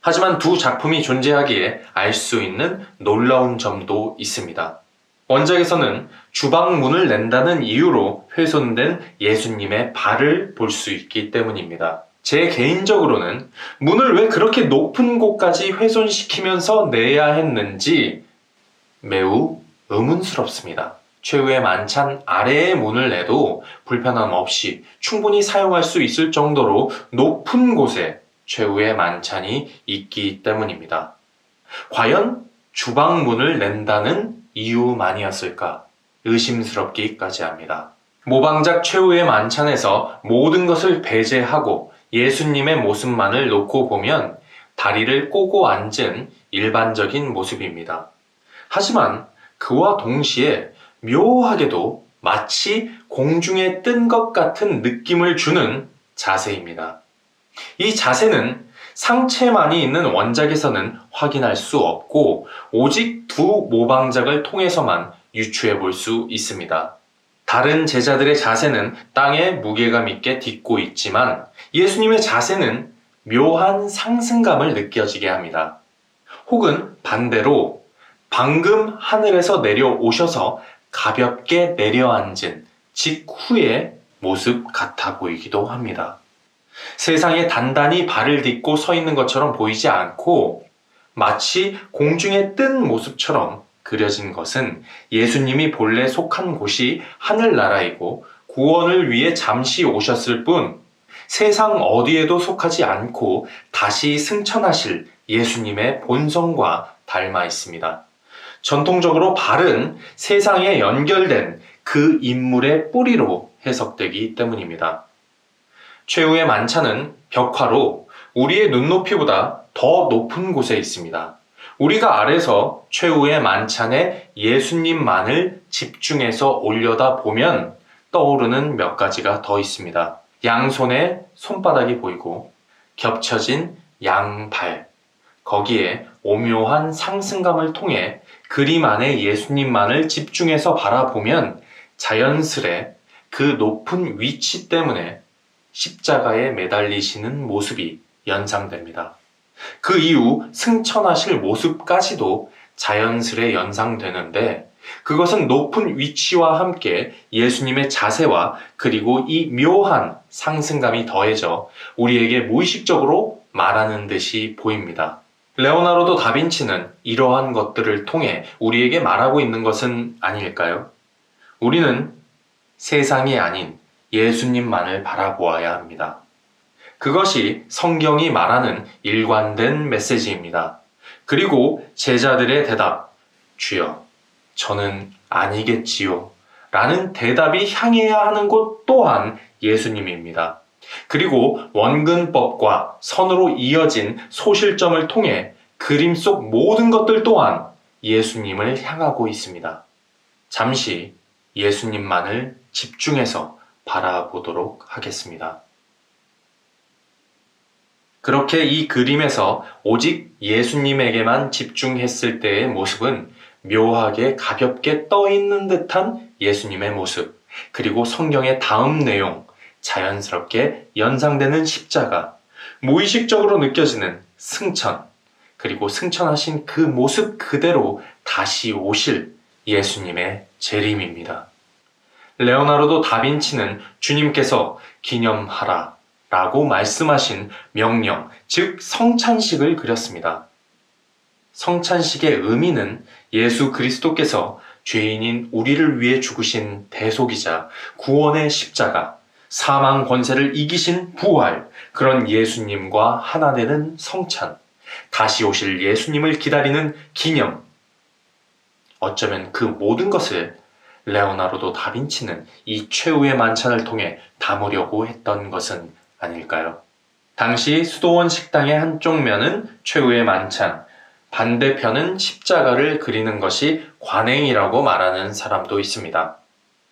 하지만 두 작품이 존재하기에 알 수 있는 놀라운 점도 있습니다. 원작에서는 주방문을 낸다는 이유로 훼손된 예수님의 발을 볼 수 있기 때문입니다. 제 개인적으로는 문을 왜 그렇게 높은 곳까지 훼손시키면서 내야 했는지 매우 의문스럽습니다. 최후의 만찬 아래의 문을 내도 불편함 없이 충분히 사용할 수 있을 정도로 높은 곳에 최후의 만찬이 있기 때문입니다. 과연 주방문을 낸다는 이유만이었을까 의심스럽기까지 합니다. 모방작 최후의 만찬에서 모든 것을 배제하고 예수님의 모습만을 놓고 보면 다리를 꼬고 앉은 일반적인 모습입니다. 하지만 그와 동시에 묘하게도 마치 공중에 뜬 것 같은 느낌을 주는 자세입니다. 이 자세는 상체만이 있는 원작에서는 확인할 수 없고 오직 두 모방작을 통해서만 유추해 볼 수 있습니다. 다른 제자들의 자세는 땅에 무게감 있게 딛고 있지만 예수님의 자세는 묘한 상승감을 느껴지게 합니다. 혹은 반대로 방금 하늘에서 내려오셔서 가볍게 내려앉은 직후의 모습 같아 보이기도 합니다. 세상에 단단히 발을 딛고 서 있는 것처럼 보이지 않고 마치 공중에 뜬 모습처럼 그려진 것은 예수님이 본래 속한 곳이 하늘나라이고 구원을 위해 잠시 오셨을 뿐 세상 어디에도 속하지 않고 다시 승천하실 예수님의 본성과 닮아 있습니다. 전통적으로 발은 세상에 연결된 그 인물의 뿌리로 해석되기 때문입니다. 최후의 만찬은 벽화로 우리의 눈높이보다 더 높은 곳에 있습니다. 우리가 아래서 최후의 만찬에 예수님만을 집중해서 올려다 보면 떠오르는 몇 가지가 더 있습니다. 양손에 손바닥이 보이고 겹쳐진 양발, 거기에 오묘한 상승감을 통해 그림 안에 예수님만을 집중해서 바라보면 자연스레 그 높은 위치 때문에 십자가에 매달리시는 모습이 연상됩니다. 그 이후 승천하실 모습까지도 자연스레 연상되는데 그것은 높은 위치와 함께 예수님의 자세와 그리고 이 묘한 상승감이 더해져 우리에게 무의식적으로 말하는 듯이 보입니다. 레오나르도 다빈치는 이러한 것들을 통해 우리에게 말하고 있는 것은 아닐까요? 우리는 세상이 아닌 예수님만을 바라보아야 합니다. 그것이 성경이 말하는 일관된 메시지입니다. 그리고 제자들의 대답, 주여, 저는 아니겠지요. 라는 대답이 향해야 하는 곳 또한 예수님입니다. 그리고 원근법과 선으로 이어진 소실점을 통해 그림 속 모든 것들 또한 예수님을 향하고 있습니다. 잠시 예수님만을 집중해서 바라보도록 하겠습니다. 그렇게 이 그림에서 오직 예수님에게만 집중했을 때의 모습은 묘하게 가볍게 떠 있는 듯한 예수님의 모습, 그리고 성경의 다음 내용, 자연스럽게 연상되는 십자가, 무의식적으로 느껴지는 승천, 그리고 승천하신 그 모습 그대로 다시 오실 예수님의 재림입니다. 레오나르도 다빈치는 주님께서 기념하라 라고 말씀하신 명령, 즉 성찬식을 그렸습니다. 성찬식의 의미는 예수 그리스도께서 죄인인 우리를 위해 죽으신 대속이자 구원의 십자가, 사망 권세를 이기신 부활, 그런 예수님과 하나 되는 성찬, 다시 오실 예수님을 기다리는 기념. 어쩌면 그 모든 것을 레오나르도 다빈치는 이 최후의 만찬을 통해 담으려고 했던 것은 아닐까요? 당시 수도원 식당의 한쪽 면은 최후의 만찬, 반대편은 십자가를 그리는 것이 관행이라고 말하는 사람도 있습니다.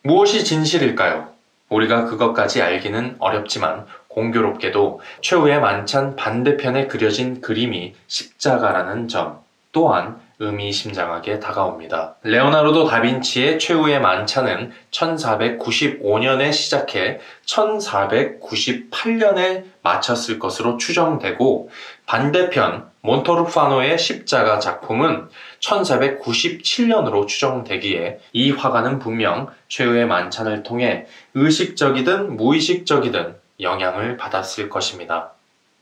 무엇이 진실일까요? 우리가 그것까지 알기는 어렵지만 공교롭게도 최후의 만찬 반대편에 그려진 그림이 십자가라는 점 또한 의미심장하게 다가옵니다. 레오나르도 다빈치의 최후의 만찬은 1495년에 시작해 1498년에 마쳤을 것으로 추정되고, 반대편 몬토르파노의 십자가 작품은 1497년으로 추정되기에 이 화가는 분명 최후의 만찬을 통해 의식적이든 무의식적이든 영향을 받았을 것입니다.